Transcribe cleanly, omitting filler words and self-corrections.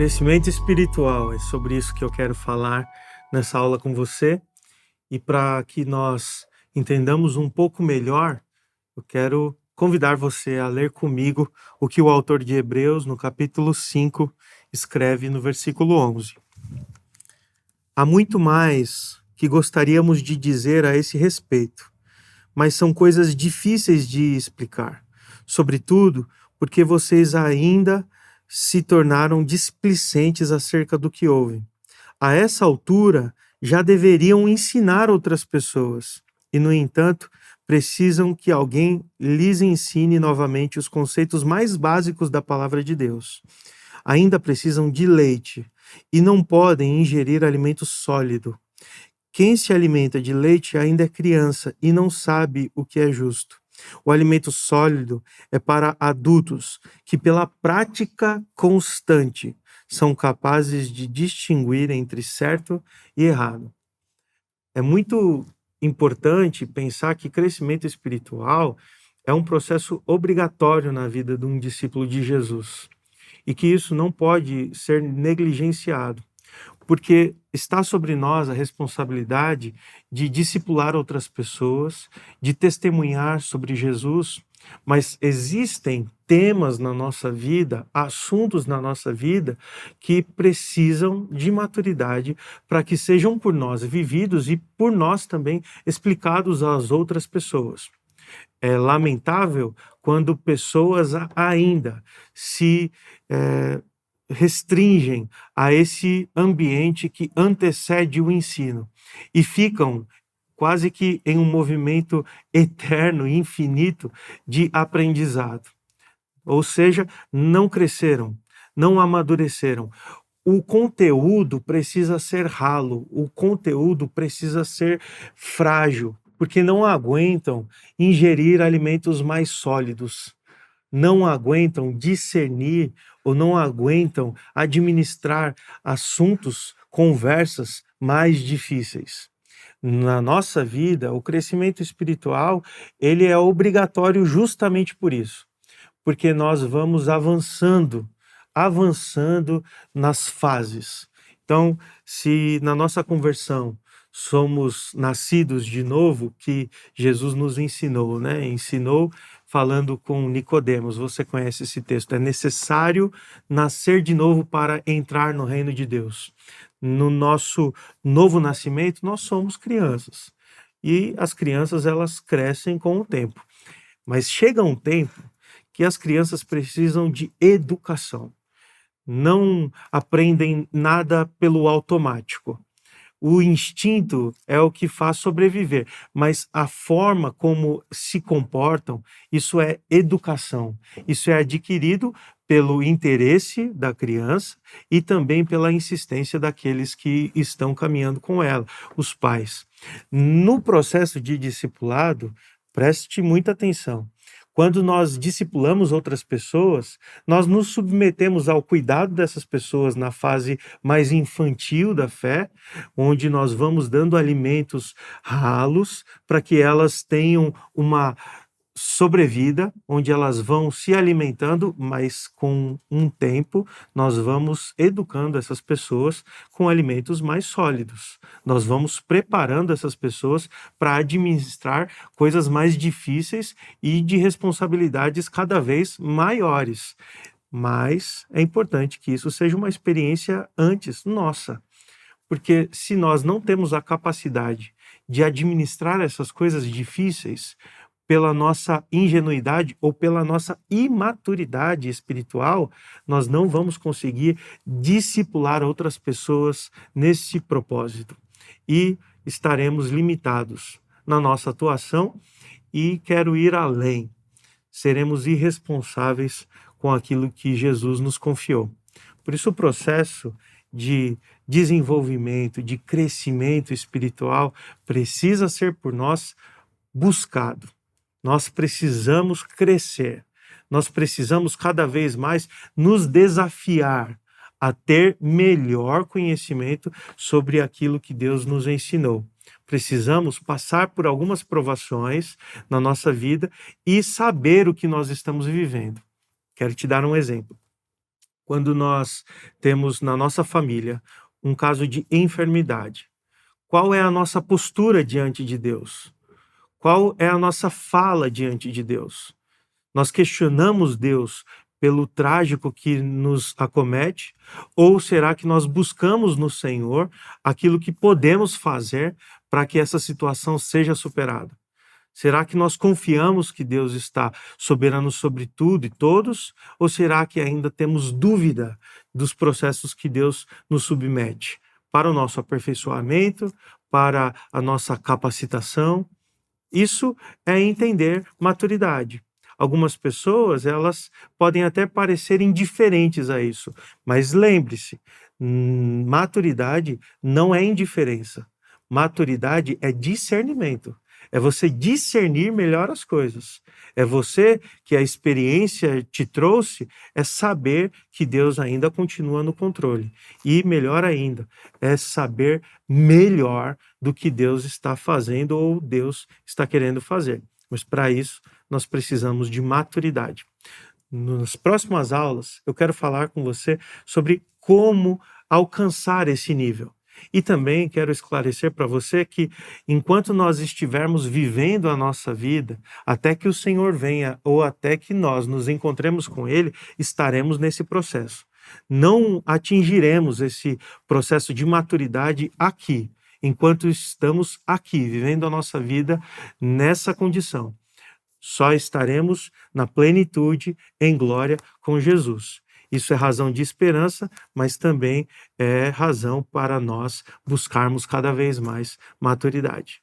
Crescimento espiritual, é sobre isso que eu quero falar nessa aula com você. E para que nós entendamos um pouco melhor, eu quero convidar você a ler comigo o que o autor de Hebreus, no capítulo 5, escreve no versículo 11. Há muito mais que gostaríamos de dizer a esse respeito, mas são coisas difíceis de explicar, sobretudo porque vocês ainda se tornaram displicentes acerca do que ouvem. A essa altura, já deveriam ensinar outras pessoas, e, no entanto, precisam que alguém lhes ensine novamente os conceitos mais básicos da palavra de Deus. Ainda precisam de leite e não podem ingerir alimento sólido. Quem se alimenta de leite ainda é criança e não sabe o que é justo. O alimento sólido é para adultos que, pela prática constante, são capazes de distinguir entre certo e errado. É muito importante pensar que crescimento espiritual é um processo obrigatório na vida de um discípulo de Jesus e que isso não pode ser negligenciado, porque está sobre nós a responsabilidade de discipular outras pessoas, de testemunhar sobre Jesus, mas existem temas na nossa vida, assuntos na nossa vida, que precisam de maturidade para que sejam por nós vividos e por nós também explicados às outras pessoas. É lamentável quando pessoas ainda se restringem a esse ambiente que antecede o ensino e ficam quase que em um movimento eterno e infinito de aprendizado. Ou seja, não cresceram, não amadureceram. O conteúdo precisa ser ralo, o conteúdo precisa ser frágil, porque não aguentam ingerir alimentos mais sólidos, não aguentam discernir ou não aguentam administrar assuntos, conversas mais difíceis. Na nossa vida, o crescimento espiritual, ele é obrigatório justamente por isso, porque nós vamos avançando nas fases. Então, se na nossa conversão somos nascidos de novo, que Jesus nos ensinou, né? Ensinou falando com Nicodemos. Você conhece esse texto? É necessário nascer de novo para entrar no reino de Deus. No nosso novo nascimento, nós somos crianças. E as crianças, elas crescem com o tempo. Mas chega um tempo que as crianças precisam de educação. Não aprendem nada pelo automático. O instinto é o que faz sobreviver, mas a forma como se comportam, isso é educação. Isso é adquirido pelo interesse da criança e também pela insistência daqueles que estão caminhando com ela, os pais. No processo de discipulado, preste muita atenção. Quando nós discipulamos outras pessoas, nós nos submetemos ao cuidado dessas pessoas na fase mais infantil da fé, onde nós vamos dando alimentos ralos para que elas tenham uma sobrevida, onde elas vão se alimentando, mas com um tempo nós vamos educando essas pessoas com alimentos mais sólidos. Nós vamos preparando essas pessoas para administrar coisas mais difíceis e de responsabilidades cada vez maiores. Mas é importante que isso seja uma experiência antes nossa, porque se nós não temos a capacidade de administrar essas coisas difíceis, pela nossa ingenuidade ou pela nossa imaturidade espiritual, nós não vamos conseguir discipular outras pessoas nesse propósito. E estaremos limitados na nossa atuação e quero ir além. Seremos irresponsáveis com aquilo que Jesus nos confiou. Por isso o processo de desenvolvimento, de crescimento espiritual precisa ser por nós buscado. Nós precisamos crescer, nós precisamos cada vez mais nos desafiar a ter melhor conhecimento sobre aquilo que Deus nos ensinou. Precisamos passar por algumas provações na nossa vida e saber o que nós estamos vivendo. Quero te dar um exemplo. Quando nós temos na nossa família um caso de enfermidade, qual é a nossa postura diante de Deus? Qual é a nossa fala diante de Deus? Nós questionamos Deus pelo trágico que nos acomete? Ou será que nós buscamos no Senhor aquilo que podemos fazer para que essa situação seja superada? Será que nós confiamos que Deus está soberano sobre tudo e todos? Ou será que ainda temos dúvida dos processos que Deus nos submete para o nosso aperfeiçoamento, para a nossa capacitação? Isso é entender maturidade. Algumas pessoas, elas podem até parecer indiferentes a isso, mas lembre-se, maturidade não é indiferença. Maturidade é discernimento. É você discernir melhor as coisas. É você que a experiência te trouxe, é saber que Deus ainda continua no controle. E melhor ainda, é saber melhor do que Deus está fazendo ou Deus está querendo fazer. Mas para isso, nós precisamos de maturidade. Nas próximas aulas, eu quero falar com você sobre como alcançar esse nível. E também quero esclarecer para você que, enquanto nós estivermos vivendo a nossa vida, até que o Senhor venha ou até que nós nos encontremos com Ele, estaremos nesse processo. Não atingiremos esse processo de maturidade aqui, enquanto estamos aqui, vivendo a nossa vida nessa condição. Só estaremos na plenitude, em glória, com Jesus. Isso é razão de esperança, mas também é razão para nós buscarmos cada vez mais maturidade.